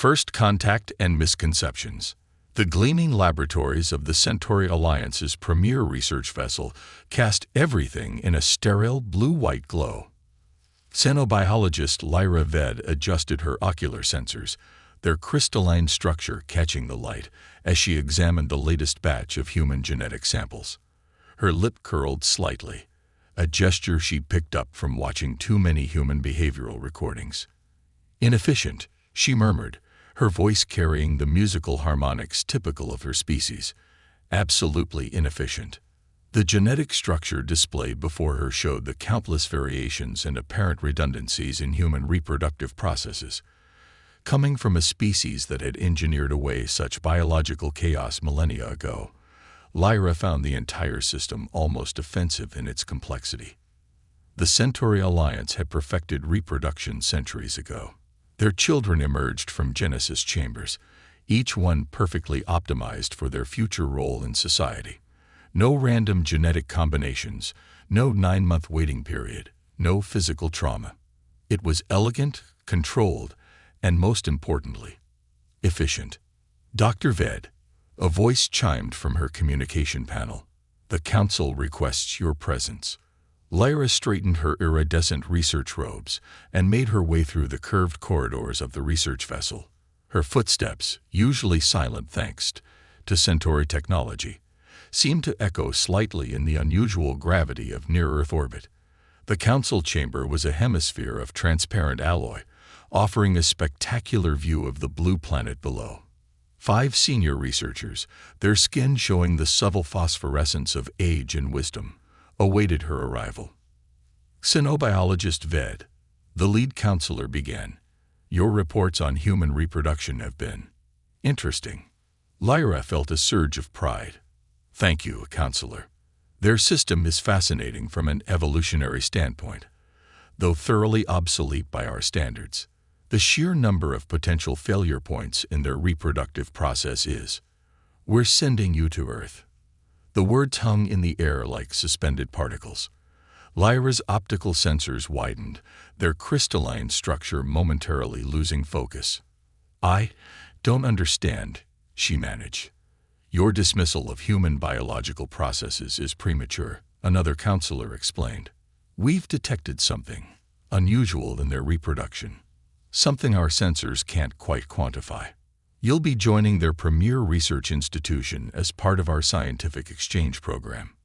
First Contact and Misconceptions. The gleaming laboratories of the Centauri Alliance's premier research vessel cast everything in a sterile blue-white glow. Xenobiologist Lyra Ved adjusted her ocular sensors, their crystalline structure catching the light as she examined the latest batch of human genetic samples. Her lip curled slightly, a gesture she picked up from watching too many human behavioral recordings. "Inefficient," she murmured, her voice carrying the musical harmonics typical of her species. "Absolutely inefficient." The genetic structure displayed before her showed the countless variations and apparent redundancies in human reproductive processes. Coming from a species that had engineered away such biological chaos millennia ago, Lyra found the entire system almost offensive in its complexity. The Centauri Alliance had perfected reproduction centuries ago. Their children emerged from Genesis chambers, each one perfectly optimized for their future role in society. No random genetic combinations, no 9-month waiting period, no physical trauma. It was elegant, controlled, and most importantly, efficient. "Dr. Ved," a voice chimed from her communication panel. "The Council requests your presence." Lyra straightened her iridescent research robes and made her way through the curved corridors of the research vessel. Her footsteps, usually silent thanks to Centauri technology, seemed to echo slightly in the unusual gravity of near-Earth orbit. The Council chamber was a hemisphere of transparent alloy, offering a spectacular view of the blue planet below. 5 senior researchers, their skin showing the subtle phosphorescence of age and wisdom, awaited her arrival. Xenobiologist Ved, the lead counselor, began. "Your reports on human reproduction have been interesting." Lyra felt a surge of pride. "Thank you, counselor. Their system is fascinating from an evolutionary standpoint, though thoroughly obsolete by our standards. The sheer number of potential failure points in their reproductive process is. We're sending you to Earth." The words hung in the air like suspended particles. Lyra's optical sensors widened, their crystalline structure momentarily losing focus. "I don't understand," she managed. "Your dismissal of human biological processes is premature," another counselor explained. "We've detected something unusual in their reproduction, something our sensors can't quite quantify. You'll be joining their premier research institution as part of our scientific exchange program.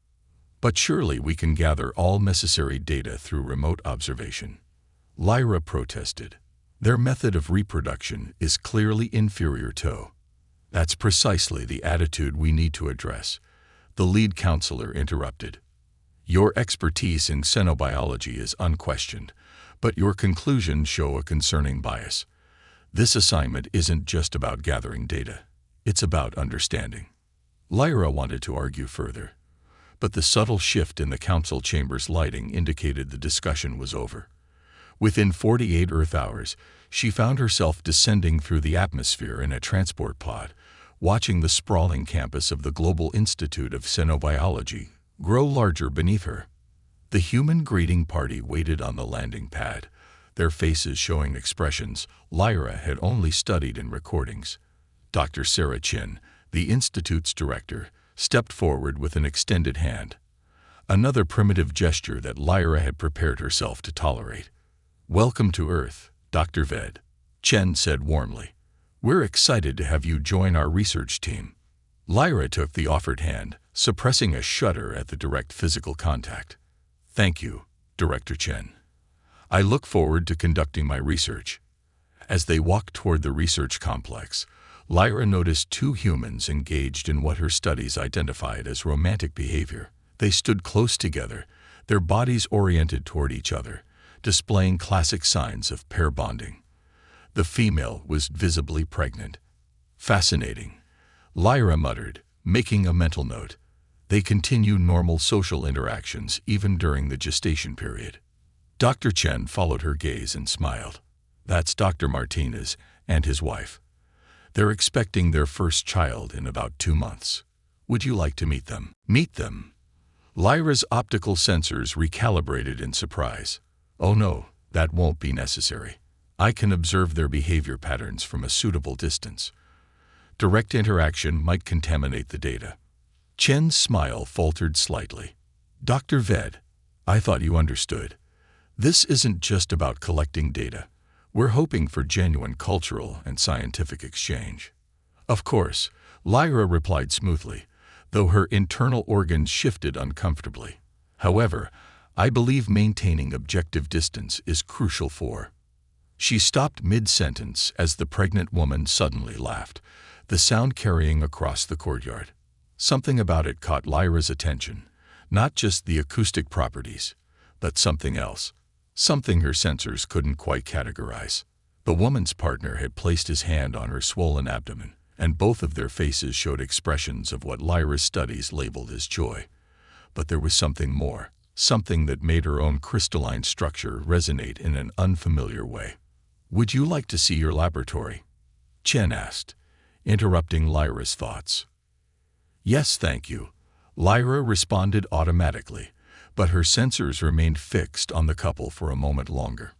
But surely we can gather all necessary data through remote observation." Lyra protested. "Their method of reproduction is clearly inferior to." "That's precisely the attitude we need to address," the lead counselor interrupted. "Your expertise in xenobiology is unquestioned, but your conclusions show a concerning bias. This assignment isn't just about gathering data. It's about understanding." Lyra wanted to argue further, but the subtle shift in the council chamber's lighting indicated the discussion was over. Within 48 Earth hours, she found herself descending through the atmosphere in a transport pod, watching the sprawling campus of the Global Institute of Xenobiology grow larger beneath her. The human greeting party waited on the landing pad, their faces showing expressions Lyra had only studied in recordings. Dr. Sarah Chin, the Institute's director, stepped forward with an extended hand, another primitive gesture that Lyra had prepared herself to tolerate. "Welcome to Earth, Dr. Ved," Chen said warmly. "We're excited to have you join our research team." Lyra took the offered hand, suppressing a shudder at the direct physical contact. "Thank you, Director Chen. I look forward to conducting my research." As they walked toward the research complex, Lyra noticed 2 humans engaged in what her studies identified as romantic behavior. They stood close together, their bodies oriented toward each other, displaying classic signs of pair bonding. The female was visibly pregnant. "Fascinating," Lyra muttered, making a mental note. They continue normal social interactions even during the gestation period. Dr. Chen followed her gaze and smiled. "That's Dr. Martinez and his wife. They're expecting their first child in about 2 months. Would you like to meet them?" "Meet them?" Lyra's optical sensors recalibrated in surprise. "Oh no, that won't be necessary. I can observe their behavior patterns from a suitable distance. Direct interaction might contaminate the data. Chen's smile faltered slightly. Dr. Ved, I thought you understood. This isn't just about collecting data. We're hoping for genuine cultural and scientific exchange. Of course, Lyra replied smoothly, though her internal organs shifted uncomfortably. However, I believe maintaining objective distance is crucial for. She stopped mid-sentence as the pregnant woman suddenly laughed, the sound carrying across the courtyard. Something about it caught Lyra's attention, not just the acoustic properties, but something else, something her sensors couldn't quite categorize. The woman's partner had placed his hand on her swollen abdomen, and both of their faces showed expressions of what Lyra's studies labeled as joy. But there was something more, something that made her own crystalline structure resonate in an unfamiliar way. Would you like to see your laboratory? Chen asked, interrupting Lyra's thoughts. Yes, thank you. Lyra responded automatically, but her sensors remained fixed on the couple for a moment longer.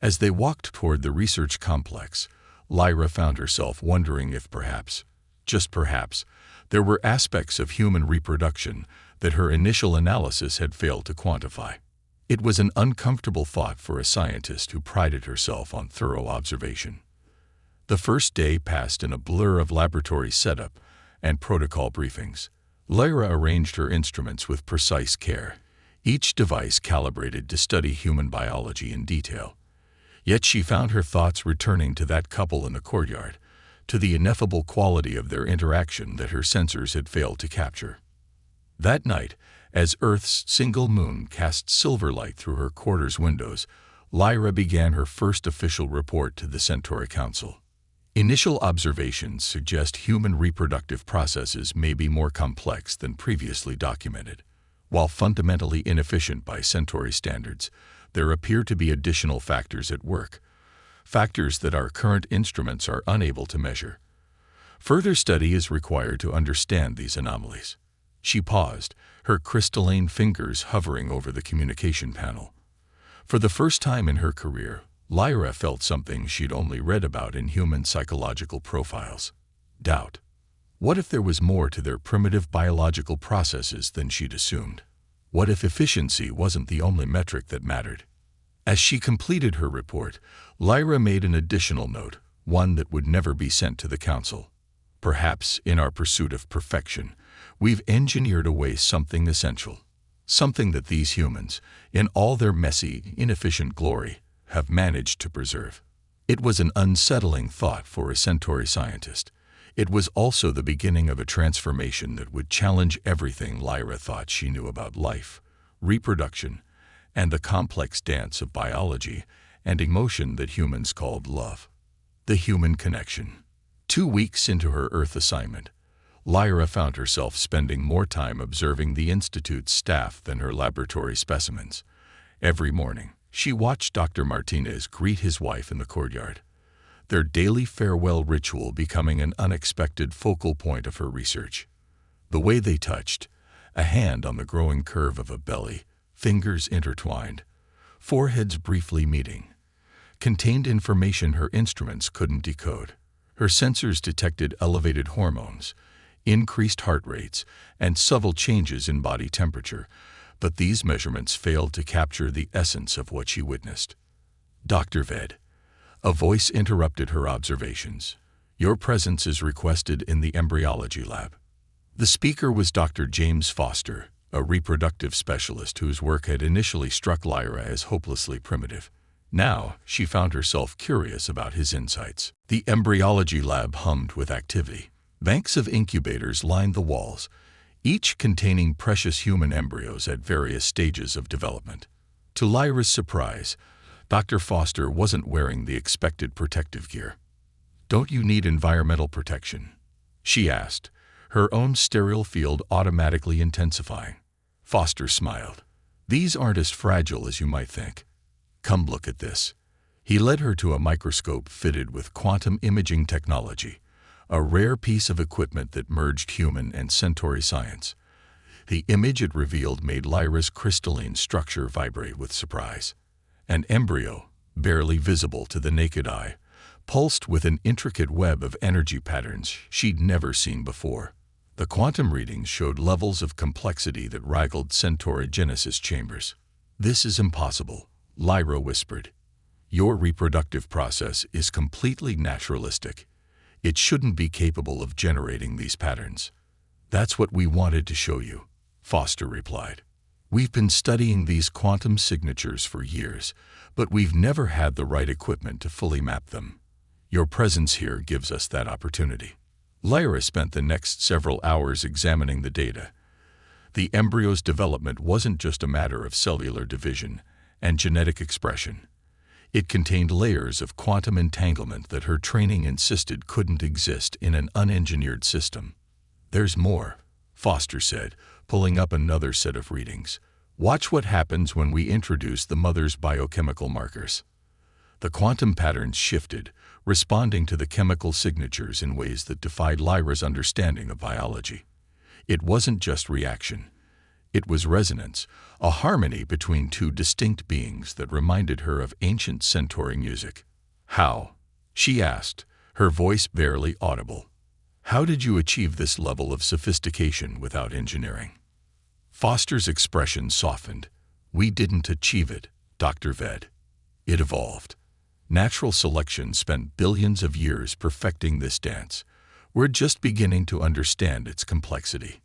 As they walked toward the research complex, Lyra found herself wondering if perhaps, just perhaps, there were aspects of human reproduction that her initial analysis had failed to quantify. It was an uncomfortable thought for a scientist who prided herself on thorough observation. The first day passed in a blur of laboratory setup and protocol briefings. Lyra arranged her instruments with precise care, each device calibrated to study human biology in detail. Yet she found her thoughts returning to that couple in the courtyard, to the ineffable quality of their interaction that her sensors had failed to capture. That night, as Earth's single moon cast silver light through her quarters windows, Lyra began her first official report to the Centauri Council. Initial observations suggest human reproductive processes may be more complex than previously documented. While fundamentally inefficient by Centauri standards, there appear to be additional factors at work, factors that our current instruments are unable to measure. Further study is required to understand these anomalies. She paused, her crystalline fingers hovering over the communication panel. For the first time in her career, Lyra felt something she'd only read about in human psychological profiles: doubt. What if there was more to their primitive biological processes than she'd assumed? What if efficiency wasn't the only metric that mattered? As she completed her report, Lyra made an additional note, one that would never be sent to the council. Perhaps, in our pursuit of perfection, we've engineered away something essential, something that these humans, in all their messy, inefficient glory, have managed to preserve. It was an unsettling thought for a Centauri scientist. It was also the beginning of a transformation that would challenge everything Lyra thought she knew about life, reproduction, and the complex dance of biology and emotion that humans called love. The human connection. 2 weeks into her Earth assignment, Lyra found herself spending more time observing the Institute's staff than her laboratory specimens. Every morning, she watched Dr. Martinez greet his wife in the courtyard, their daily farewell ritual becoming an unexpected focal point of her research. The way they touched, a hand on the growing curve of a belly, fingers intertwined, foreheads briefly meeting, contained information her instruments couldn't decode. Her sensors detected elevated hormones, increased heart rates, and subtle changes in body temperature, but these measurements failed to capture the essence of what she witnessed. Dr. Ved. A voice interrupted her observations. Your presence is requested in the embryology lab. The speaker was Dr. James Foster, a reproductive specialist whose work had initially struck Lyra as hopelessly primitive. Now, she found herself curious about his insights. The embryology lab hummed with activity. Banks of incubators lined the walls, each containing precious human embryos at various stages of development. To Lyra's surprise, Dr. Foster wasn't wearing the expected protective gear. "Don't you need environmental protection?" she asked, her own sterile field automatically intensifying. Foster smiled. "These aren't as fragile as you might think. Come look at this." He led her to a microscope fitted with quantum imaging technology, a rare piece of equipment that merged human and Centauri science. The image it revealed made Lyra's crystalline structure vibrate with surprise. An embryo, barely visible to the naked eye, pulsed with an intricate web of energy patterns she'd never seen before. The quantum readings showed levels of complexity that rivaled Centauri Genesis chambers. "This is impossible," Lyra whispered. "Your reproductive process is completely naturalistic. It shouldn't be capable of generating these patterns." "That's what we wanted to show you," Foster replied. "We've been studying these quantum signatures for years, but we've never had the right equipment to fully map them. Your presence here gives us that opportunity." Lyra spent the next several hours examining the data. The embryo's development wasn't just a matter of cellular division and genetic expression. It contained layers of quantum entanglement that her training insisted couldn't exist in an unengineered system. "There's more," Foster said, pulling up another set of readings. "Watch what happens when we introduce the mother's biochemical markers." The quantum patterns shifted, responding to the chemical signatures in ways that defied Lyra's understanding of biology. It wasn't just reaction. It was resonance, a harmony between two distinct beings that reminded her of ancient Centauri music. "How?" she asked, her voice barely audible. "How did you achieve this level of sophistication without engineering?" Foster's expression softened. "We didn't achieve it, Dr. Ved. It evolved. Natural selection spent billions of years perfecting this dance. We're just beginning to understand its complexity."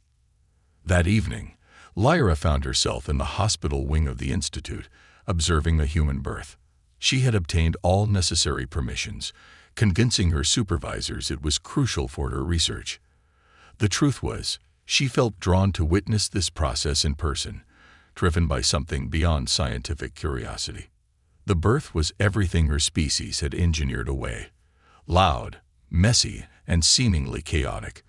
That evening, Lyra found herself in the hospital wing of the Institute, observing a human birth. She had obtained all necessary permissions, convincing her supervisors it was crucial for her research. The truth was, she felt drawn to witness this process in person, driven by something beyond scientific curiosity. The birth was everything her species had engineered away: loud, messy, and seemingly chaotic.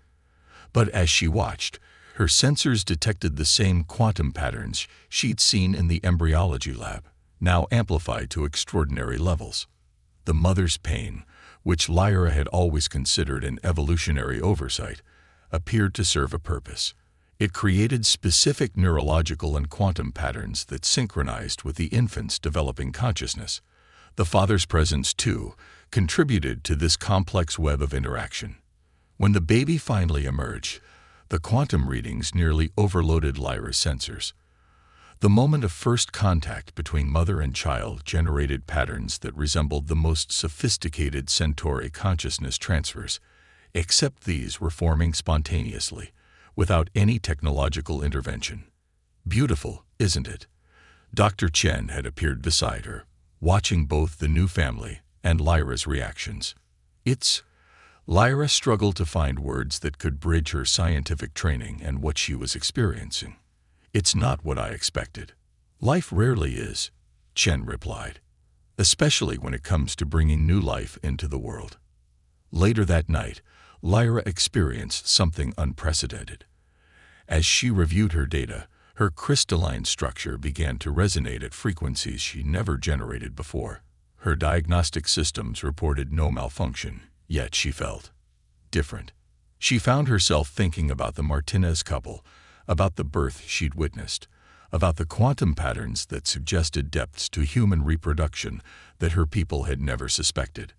But as she watched, her sensors detected the same quantum patterns she'd seen in the embryology lab, now amplified to extraordinary levels. The mother's pain, which Lyra had always considered an evolutionary oversight, appeared to serve a purpose. It created specific neurological and quantum patterns that synchronized with the infant's developing consciousness. The father's presence, too, contributed to this complex web of interaction. When the baby finally emerged, the quantum readings nearly overloaded Lyra's sensors. The moment of first contact between mother and child generated patterns that resembled the most sophisticated Centauri consciousness transfers, except these were forming spontaneously, without any technological intervention. "Beautiful, isn't it?" Dr. Chen had appeared beside her, watching both the new family and Lyra's reactions. "It's..." Lyra struggled to find words that could bridge her scientific training and what she was experiencing. "It's not what I expected." "Life rarely is," Chen replied, "especially when it comes to bringing new life into the world." Later that night, Lyra experienced something unprecedented. As she reviewed her data, her crystalline structure began to resonate at frequencies she never generated before. Her diagnostic systems reported no malfunction, yet she felt different. She found herself thinking about the Martinez couple, about the birth she'd witnessed, about the quantum patterns that suggested depths to human reproduction that her people had never suspected.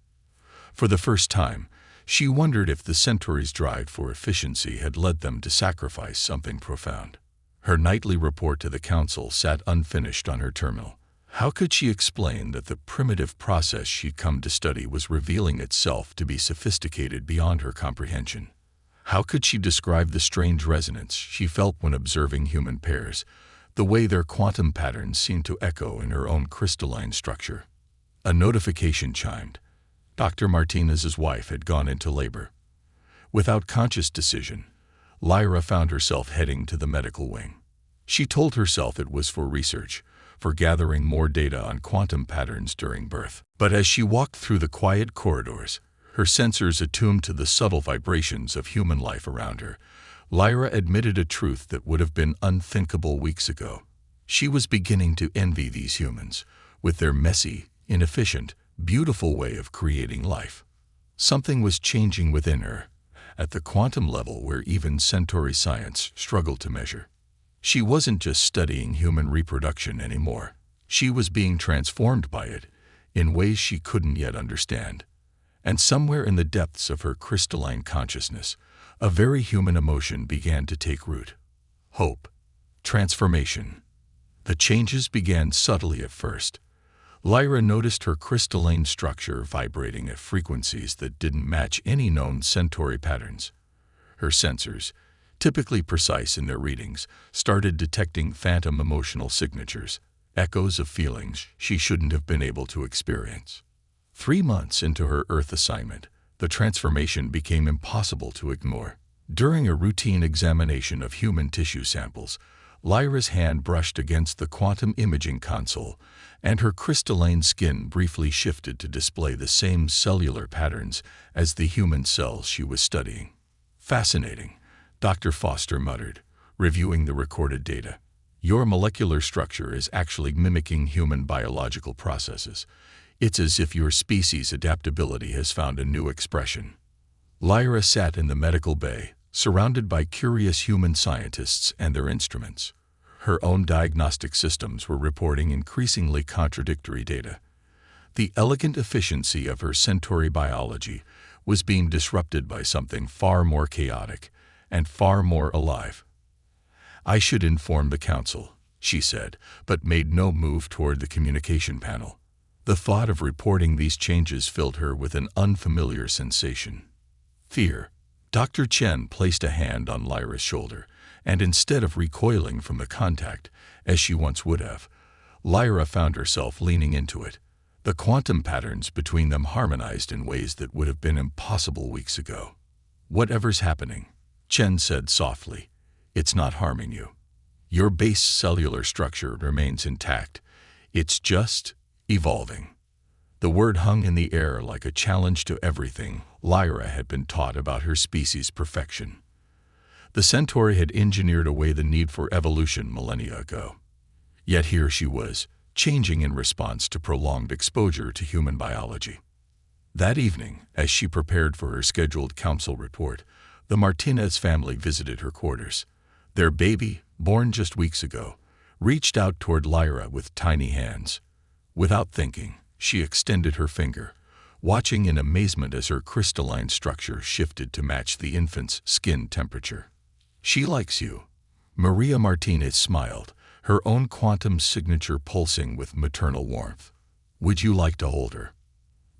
For the first time, she wondered if the Centauri's drive for efficiency had led them to sacrifice something profound. Her nightly report to the council sat unfinished on her terminal. How could she explain that the primitive process she'd come to study was revealing itself to be sophisticated beyond her comprehension? How could she describe the strange resonance she felt when observing human pairs, the way their quantum patterns seemed to echo in her own crystalline structure? A notification chimed. Dr. Martinez's wife had gone into labor. Without conscious decision, Lyra found herself heading to the medical wing. She told herself it was for research, for gathering more data on quantum patterns during birth. But as she walked through the quiet corridors, her sensors attuned to the subtle vibrations of human life around her, Lyra admitted a truth that would have been unthinkable weeks ago. She was beginning to envy these humans, with their messy, inefficient, beautiful way of creating life. Something was changing within her, at the quantum level where even Centauri science struggled to measure. She wasn't just studying human reproduction anymore. She was being transformed by it, in ways she couldn't yet understand. And somewhere in the depths of her crystalline consciousness, a very human emotion began to take root. Hope. Transformation. The changes began subtly at first. Lyra noticed her crystalline structure vibrating at frequencies that didn't match any known Centauri patterns. Her sensors, typically precise in their readings, started detecting phantom emotional signatures, echoes of feelings she shouldn't have been able to experience. 3 months into her Earth assignment, the transformation became impossible to ignore. During a routine examination of human tissue samples, Lyra's hand brushed against the quantum imaging console, and her crystalline skin briefly shifted to display the same cellular patterns as the human cells she was studying. "Fascinating," Dr. Foster muttered, reviewing the recorded data. "Your molecular structure is actually mimicking human biological processes. It's as if your species' adaptability has found a new expression." Lyra sat in the medical bay, surrounded by curious human scientists and their instruments. Her own diagnostic systems were reporting increasingly contradictory data. The elegant efficiency of her Centauri biology was being disrupted by something far more chaotic and far more alive. "I should inform the council," she said, but made no move toward the communication panel. The thought of reporting these changes filled her with an unfamiliar sensation. Fear. Dr. Chen placed a hand on Lyra's shoulder, and instead of recoiling from the contact, as she once would have, Lyra found herself leaning into it. The quantum patterns between them harmonized in ways that would have been impossible weeks ago. "Whatever's happening," Chen said softly, "it's not harming you. Your base cellular structure remains intact. It's just evolving." The word hung in the air like a challenge to everything Lyra had been taught about her species' perfection. The Centauri had engineered away the need for evolution millennia ago. Yet here she was, changing in response to prolonged exposure to human biology. That evening, as she prepared for her scheduled council report, the Martinez family visited her quarters. Their baby, born just weeks ago, reached out toward Lyra with tiny hands. Without thinking, she extended her finger, watching in amazement as her crystalline structure shifted to match the infant's skin temperature. "She likes you." Maria Martinez smiled, her own quantum signature pulsing with maternal warmth. "Would you like to hold her?"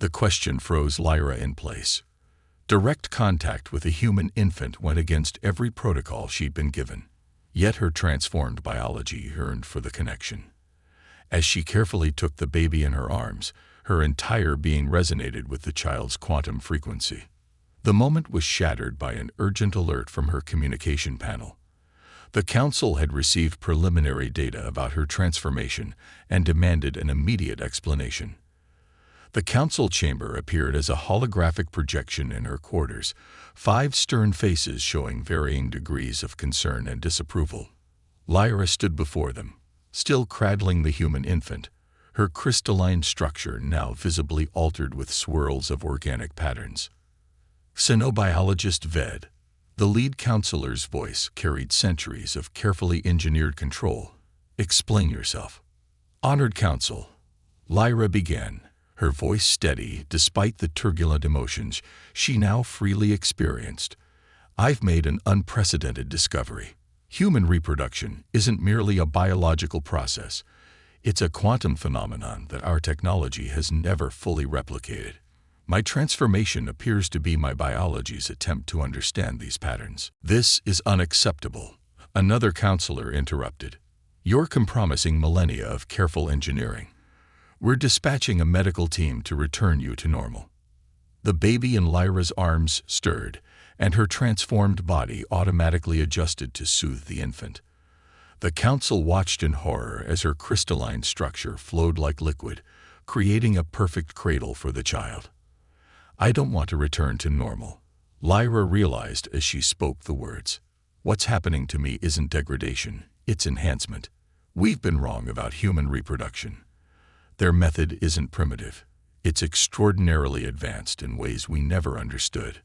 The question froze Lyra in place. Direct contact with a human infant went against every protocol she'd been given. Yet her transformed biology yearned for the connection. As she carefully took the baby in her arms, her entire being resonated with the child's quantum frequency. The moment was shattered by an urgent alert from her communication panel. The council had received preliminary data about her transformation and demanded an immediate explanation. The council chamber appeared as a holographic projection in her quarters, 5 stern faces showing varying degrees of concern and disapproval. Lyra stood before them, still cradling the human infant, her crystalline structure now visibly altered with swirls of organic patterns. "Xenobiologist Ved." The lead counselor's voice carried centuries of carefully engineered control. "Explain yourself." "Honored council," Lyra began, her voice steady despite the turbulent emotions she now freely experienced. "I've made an unprecedented discovery. Human reproduction isn't merely a biological process. It's a quantum phenomenon that our technology has never fully replicated. My transformation appears to be my biology's attempt to understand these patterns." "This is unacceptable," another counselor interrupted. "You're compromising millennia of careful engineering. We're dispatching a medical team to return you to normal." The baby in Lyra's arms stirred, and her transformed body automatically adjusted to soothe the infant. The council watched in horror as her crystalline structure flowed like liquid, creating a perfect cradle for the child. "I don't want to return to normal," Lyra realized as she spoke the words. "What's happening to me isn't degradation, it's enhancement. We've been wrong about human reproduction. Their method isn't primitive. It's extraordinarily advanced in ways we never understood."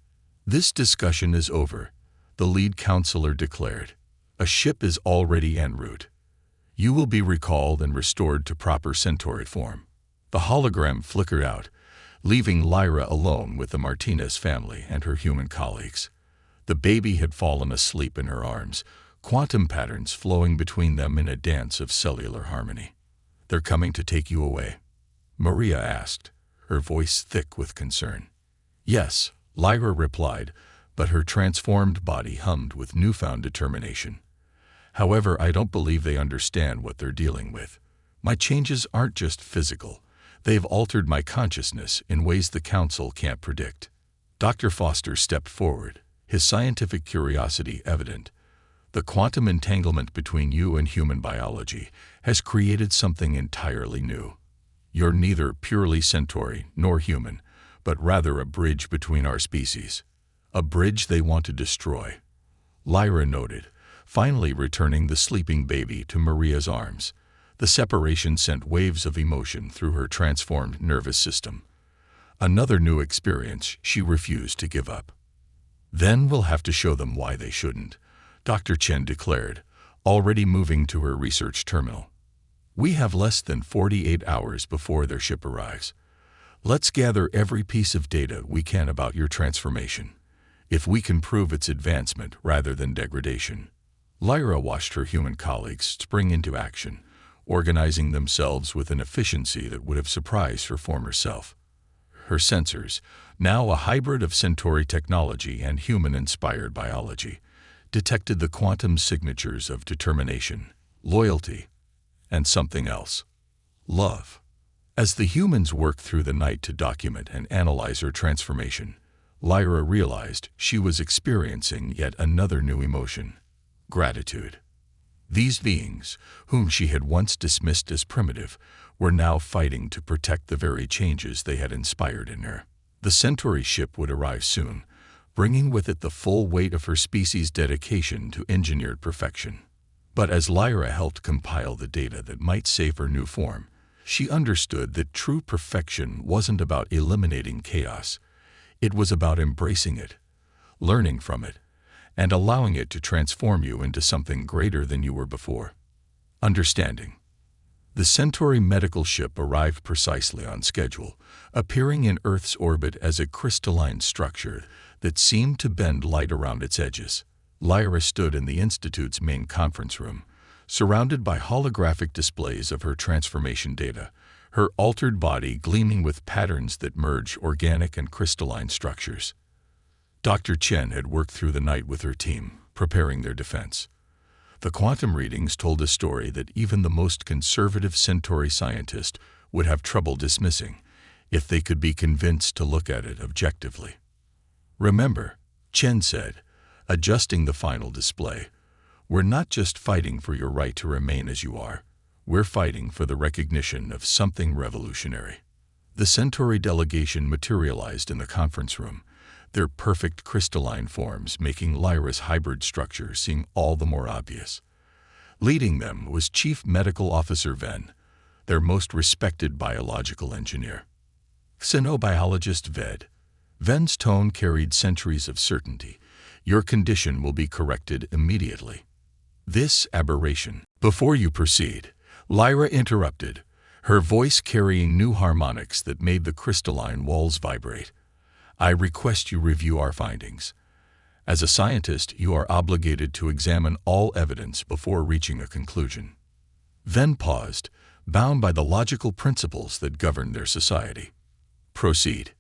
"This discussion is over," the lead counselor declared. "A ship is already en route. You will be recalled and restored to proper Centauri form." The hologram flickered out, leaving Lyra alone with the Martinez family and her human colleagues. The baby had fallen asleep in her arms, quantum patterns flowing between them in a dance of cellular harmony. "They're coming to take you away?" Maria asked, her voice thick with concern. "Yes," Lyra replied, but her transformed body hummed with newfound determination. "However, I don't believe they understand what they're dealing with. My changes aren't just physical. They've altered my consciousness in ways the Council can't predict." Dr. Foster stepped forward, his scientific curiosity evident. "The quantum entanglement between you and human biology has created something entirely new. You're neither purely Centauri nor human, but rather a bridge between our species. A bridge they want to destroy." Lyra noted, finally returning the sleeping baby to Maria's arms. The separation sent waves of emotion through her transformed nervous system. Another new experience she refused to give up. "Then we'll have to show them why they shouldn't," Dr. Chen declared, already moving to her research terminal. "We have less than 48 hours before their ship arrives. Let's gather every piece of data we can about your transformation. If we can prove its advancement rather than degradation." Lyra watched her human colleagues spring into action, organizing themselves with an efficiency that would have surprised her former self. Her sensors, now a hybrid of Centauri technology and human-inspired biology, detected the quantum signatures of determination, loyalty, and something else: love. As the humans worked through the night to document and analyze her transformation, Lyra realized she was experiencing yet another new emotion: gratitude. These beings, whom she had once dismissed as primitive, were now fighting to protect the very changes they had inspired in her. The Centauri ship would arrive soon, bringing with it the full weight of her species' dedication to engineered perfection. But as Lyra helped compile the data that might save her new form, she understood that true perfection wasn't about eliminating chaos. It was about embracing it, learning from it, and allowing it to transform you into something greater than you were before. Understanding. The Centauri medical ship arrived precisely on schedule, appearing in Earth's orbit as a crystalline structure that seemed to bend light around its edges. Lyra stood in the Institute's main conference room, surrounded by holographic displays of her transformation data, her altered body gleaming with patterns that merge organic and crystalline structures. Dr. Chen had worked through the night with her team, preparing their defense. The quantum readings told a story that even the most conservative Centauri scientist would have trouble dismissing, if they could be convinced to look at it objectively. "Remember," Chen said, adjusting the final display, "we're not just fighting for your right to remain as you are. We're fighting for the recognition of something revolutionary." The Centauri delegation materialized in the conference room, their perfect crystalline forms making Lyra's hybrid structure seem all the more obvious. Leading them was Chief Medical Officer Ven, their most respected biological engineer. "Xenobiologist Ved." Ven's tone carried centuries of certainty. "Your condition will be corrected immediately." "This aberration." "Before you proceed," Lyra interrupted, her voice carrying new harmonics that made the crystalline walls vibrate, "I request you review our findings. As a scientist, you are obligated to examine all evidence before reaching a conclusion." Ven paused, bound by the logical principles that govern their society. "Proceed."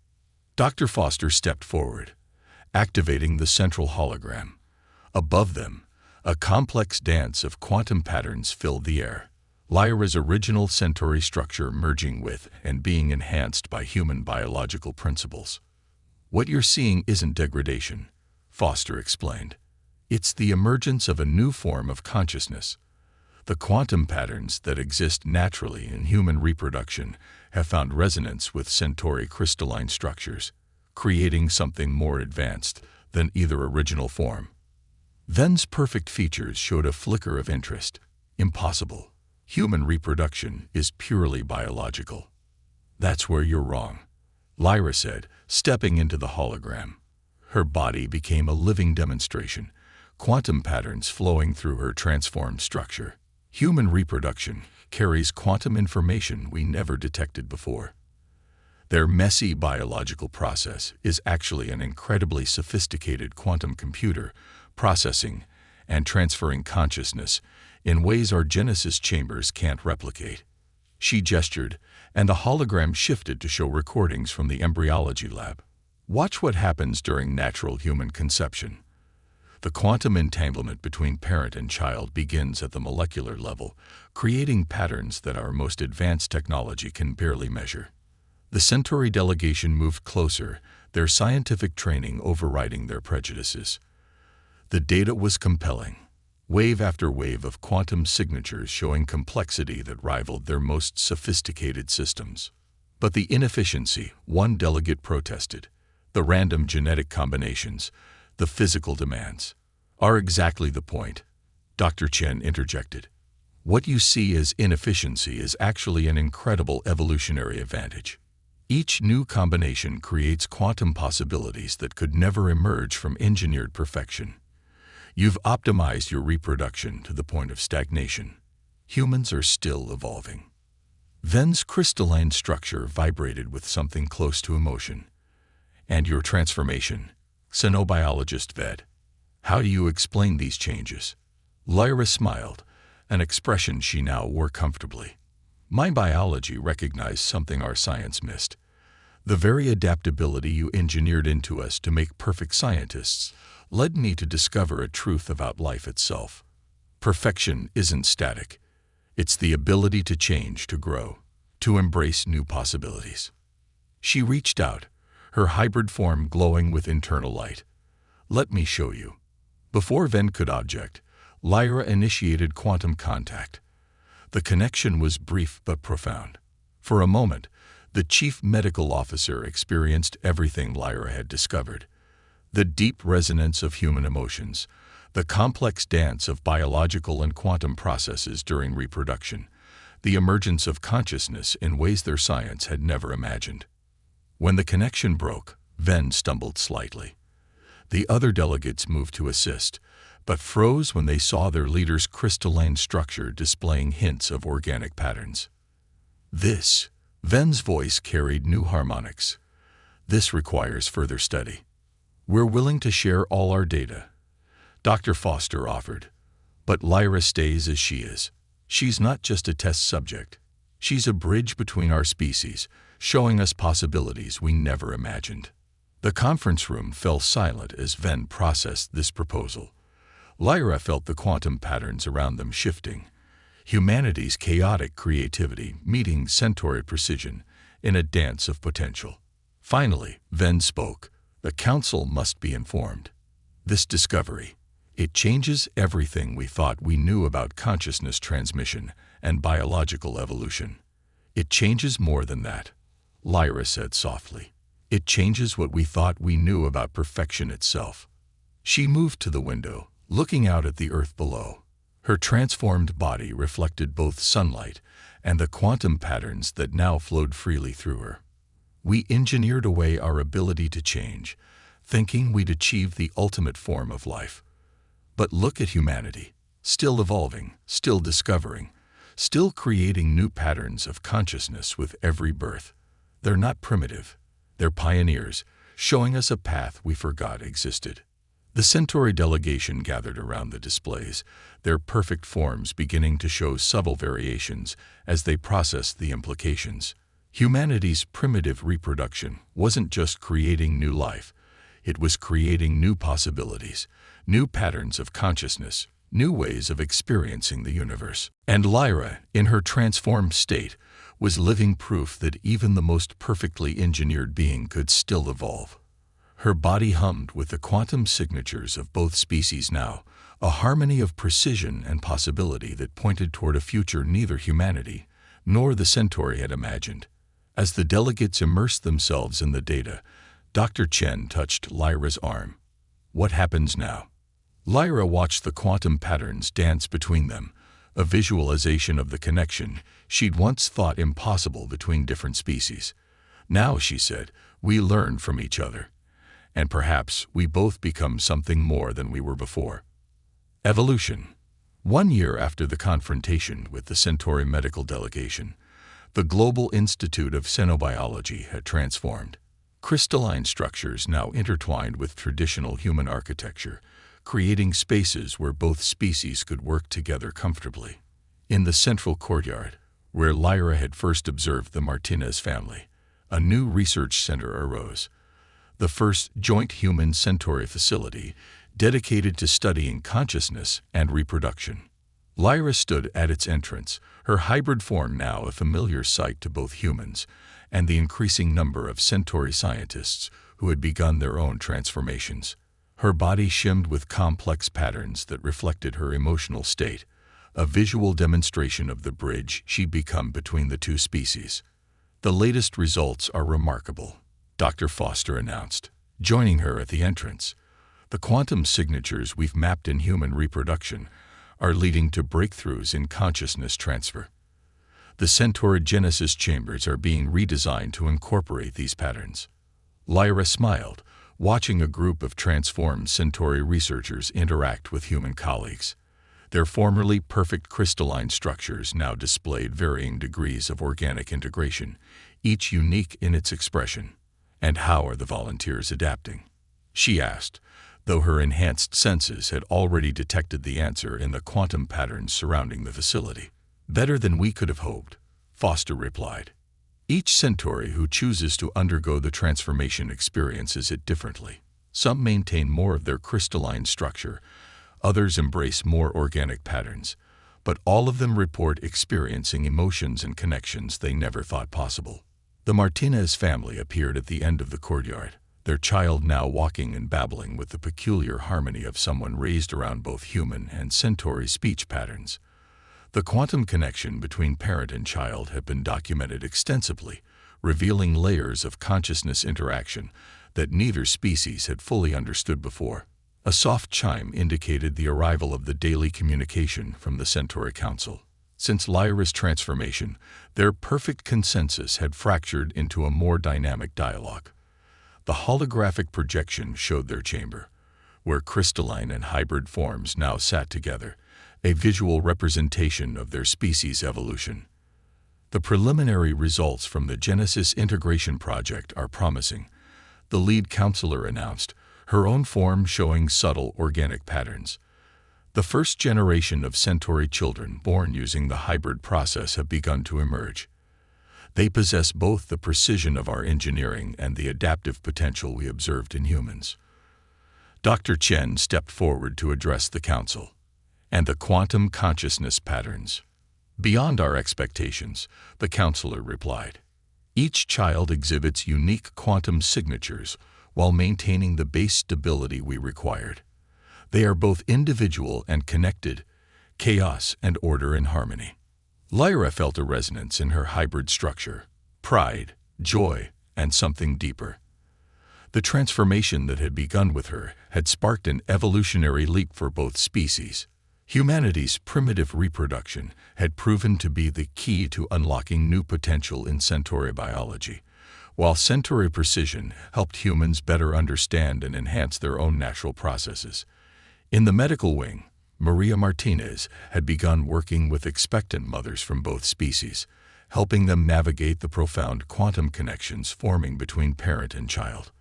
Dr. Foster stepped forward, activating the central hologram. Above them, a complex dance of quantum patterns filled the air, Lyra's original Centauri structure merging with and being enhanced by human biological principles. "What you're seeing isn't degradation," Foster explained. "It's the emergence of a new form of consciousness. The quantum patterns that exist naturally in human reproduction have found resonance with Centauri crystalline structures, creating something more advanced than either original form." Ven's perfect features showed a flicker of interest. "Impossible. Human reproduction is purely biological." "That's where you're wrong," Lyra said, stepping into the hologram. Her body became a living demonstration, quantum patterns flowing through her transformed structure. Human reproduction carries quantum information we never detected before. Their messy biological process is actually an incredibly sophisticated quantum computer, processing and transferring consciousness in ways our Genesis chambers can't replicate. She gestured, and a hologram shifted to show recordings from the embryology lab. Watch what happens during natural human conception. The quantum entanglement between parent and child begins at the molecular level, creating patterns that our most advanced technology can barely measure. The Centauri delegation moved closer, their scientific training overriding their prejudices. The data was compelling. Wave after wave of quantum signatures showing complexity that rivaled their most sophisticated systems. But the inefficiency, one delegate protested, the random genetic combinations, the physical demands, are exactly the point, Dr. Chen interjected. What you see as inefficiency is actually an incredible evolutionary advantage. Each new combination creates quantum possibilities that could never emerge from engineered perfection. You've optimized your reproduction to the point of stagnation. Humans are still evolving. Ven's crystalline structure vibrated with something close to emotion. And your transformation, xenobiologist Ved. How do you explain these changes? Lyra smiled, an expression she now wore comfortably. My biology recognized something our science missed. The very adaptability you engineered into us to make perfect scientists led me to discover a truth about life itself. Perfection isn't static. It's the ability to change, to grow, to embrace new possibilities. She reached out, her hybrid form glowing with internal light. Let me show you. Before Ven could object, Lyra initiated quantum contact. The connection was brief but profound. For a moment, the chief medical officer experienced everything Lyra had discovered. The deep resonance of human emotions, the complex dance of biological and quantum processes during reproduction, the emergence of consciousness in ways their science had never imagined. When the connection broke, Ven stumbled slightly. The other delegates moved to assist, but froze when they saw their leader's crystalline structure displaying hints of organic patterns. Ven's voice carried new harmonics. This requires further study. We're willing to share all our data, Dr. Foster offered. But Lyra stays as she is. She's not just a test subject. She's a bridge between our species, showing us possibilities we never imagined. The conference room fell silent as Ven processed this proposal. Lyra felt the quantum patterns around them shifting. Humanity's chaotic creativity meeting Centauri precision in a dance of potential. Finally, Ven spoke. The council must be informed. This discovery, it changes everything we thought we knew about consciousness transmission and biological evolution. It changes more than that, Lyra said softly. It changes what we thought we knew about perfection itself. She moved to the window, looking out at the earth below. Her transformed body reflected both sunlight and the quantum patterns that now flowed freely through her. We engineered away our ability to change, thinking we'd achieved the ultimate form of life. But look at humanity, still evolving, still discovering, still creating new patterns of consciousness with every birth. They're not primitive. They're pioneers, showing us a path we forgot existed. The Centauri delegation gathered around the displays, their perfect forms beginning to show subtle variations as they processed the implications. Humanity's primitive reproduction wasn't just creating new life, it was creating new possibilities, new patterns of consciousness, new ways of experiencing the universe. And Lyra, in her transformed state, was living proof that even the most perfectly engineered being could still evolve. Her body hummed with the quantum signatures of both species now, a harmony of precision and possibility that pointed toward a future neither humanity nor the Centauri had imagined. As the delegates immersed themselves in the data, Dr. Chen touched Lyra's arm. What happens now? Lyra watched the quantum patterns dance between them, a visualization of the connection she'd once thought impossible between different species. Now, she said, we learn from each other. And perhaps we both become something more than we were before. Evolution. 1 year after the confrontation with the Centauri medical delegation, the Global Institute of Xenobiology had transformed. Crystalline structures now intertwined with traditional human architecture, creating spaces where both species could work together comfortably. In the central courtyard, where Lyra had first observed the Martinez family, a new research center arose, the first joint human-Centauri facility dedicated to studying consciousness and reproduction. Lyra stood at its entrance, her hybrid form now a familiar sight to both humans and the increasing number of Centauri scientists who had begun their own transformations. Her body shimmed with complex patterns that reflected her emotional state, a visual demonstration of the bridge she'd become between the two species. "The latest results are remarkable," Dr. Foster announced, joining her at the entrance. "The quantum signatures we've mapped in human reproduction are leading to breakthroughs in consciousness transfer. The Centauri Genesis chambers are being redesigned to incorporate these patterns." Lyra smiled, watching a group of transformed Centauri researchers interact with human colleagues. Their formerly perfect crystalline structures now displayed varying degrees of organic integration, each unique in its expression. "And how are the volunteers adapting?" she asked, though her enhanced senses had already detected the answer in the quantum patterns surrounding the facility. "Better than we could have hoped," Foster replied. "Each Centauri who chooses to undergo the transformation experiences it differently. Some maintain more of their crystalline structure, others embrace more organic patterns, but all of them report experiencing emotions and connections they never thought possible." The Martinez family appeared at the end of the courtyard, their child now walking and babbling with the peculiar harmony of someone raised around both human and Centauri speech patterns. The quantum connection between parent and child had been documented extensively, revealing layers of consciousness interaction that neither species had fully understood before. A soft chime indicated the arrival of the daily communication from the Centauri Council. Since Lyra's transformation, their perfect consensus had fractured into a more dynamic dialogue. The holographic projection showed their chamber, where crystalline and hybrid forms now sat together, a visual representation of their species' evolution. "The preliminary results from the Genesis Integration Project are promising," the lead counselor announced, her own form showing subtle organic patterns. "The first generation of Centauri children born using the hybrid process have begun to emerge. They possess both the precision of our engineering and the adaptive potential we observed in humans." Dr. Chen stepped forward to address the council. "And the quantum consciousness patterns?" "Beyond our expectations," the counselor replied. "Each child exhibits unique quantum signatures while maintaining the base stability we required. They are both individual and connected, chaos and order in harmony." Lyra felt a resonance in her hybrid structure, pride, joy, and something deeper. The transformation that had begun with her had sparked an evolutionary leap for both species. Humanity's primitive reproduction had proven to be the key to unlocking new potential in Centauri biology, while Centauri precision helped humans better understand and enhance their own natural processes. In the medical wing, Maria Martinez had begun working with expectant mothers from both species, helping them navigate the profound quantum connections forming between parent and child.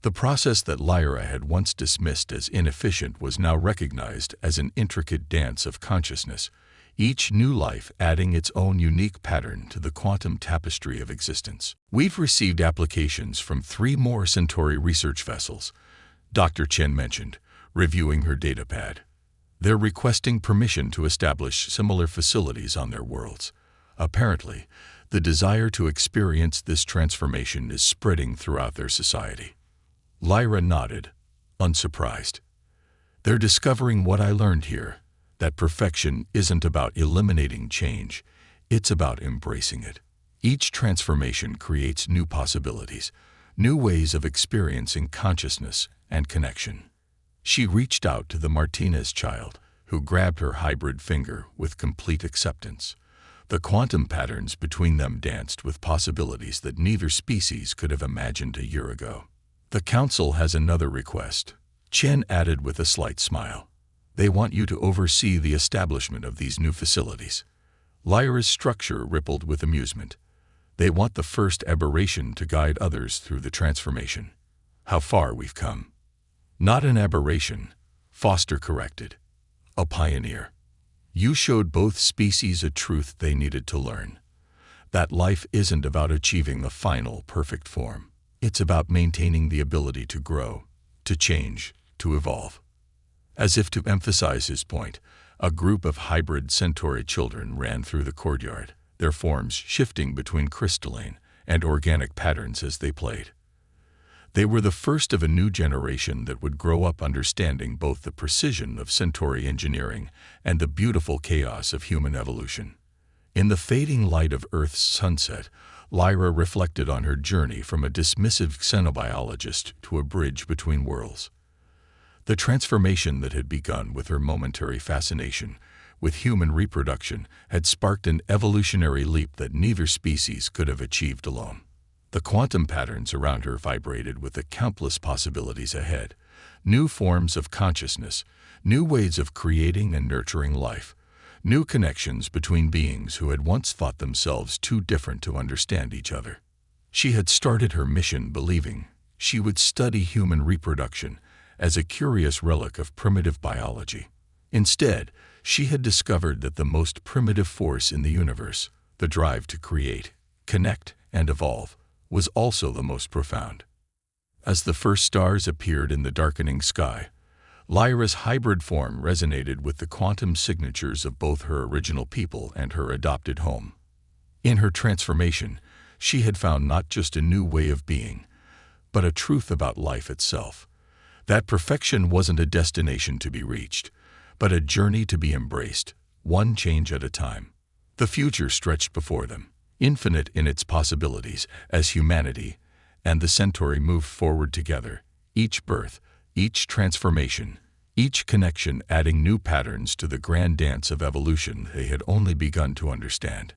The process that Lyra had once dismissed as inefficient was now recognized as an intricate dance of consciousness, each new life adding its own unique pattern to the quantum tapestry of existence. "We've received applications from 3 more Centauri research vessels," Dr. Chen mentioned, reviewing her datapad. "They're requesting permission to establish similar facilities on their worlds. Apparently, the desire to experience this transformation is spreading throughout their society." Lyra nodded, unsurprised. "They're discovering what I learned here, that perfection isn't about eliminating change, it's about embracing it. Each transformation creates new possibilities, new ways of experiencing consciousness and connection." She reached out to the Martinez child, who grabbed her hybrid finger with complete acceptance. The quantum patterns between them danced with possibilities that neither species could have imagined a year ago. "The Council has another request," Chen added with a slight smile. They want you to oversee the establishment of these new facilities. Lyra's structure rippled with amusement. They want the first aberration to guide others through the transformation. How far we've come. Not an aberration, Foster corrected. A pioneer. You showed both species a truth they needed to learn. That life isn't about achieving the final, perfect form. It's about maintaining the ability to grow, to change, to evolve. As if to emphasize his point, a group of hybrid Centauri children ran through the courtyard, their forms shifting between crystalline and organic patterns as they played. They were the first of a new generation that would grow up understanding both the precision of Centauri engineering and the beautiful chaos of human evolution. In the fading light of Earth's sunset, Lyra reflected on her journey from a dismissive xenobiologist to a bridge between worlds. The transformation that had begun with her momentary fascination with human reproduction had sparked an evolutionary leap that neither species could have achieved alone. The quantum patterns around her vibrated with the countless possibilities ahead, new forms of consciousness, new ways of creating and nurturing life, new connections between beings who had once thought themselves too different to understand each other. She had started her mission believing she would study human reproduction as a curious relic of primitive biology. Instead, she had discovered that the most primitive force in the universe, the drive to create, connect, and evolve, was also the most profound. As the first stars appeared in the darkening sky, Lyra's hybrid form resonated with the quantum signatures of both her original people and her adopted home. In her transformation, she had found not just a new way of being, but a truth about life itself. That perfection wasn't a destination to be reached, but a journey to be embraced, one change at a time. The future stretched before them, infinite in its possibilities, as humanity and the Centauri moved forward together, each birth, each transformation, each connection adding new patterns to the grand dance of evolution they had only begun to understand.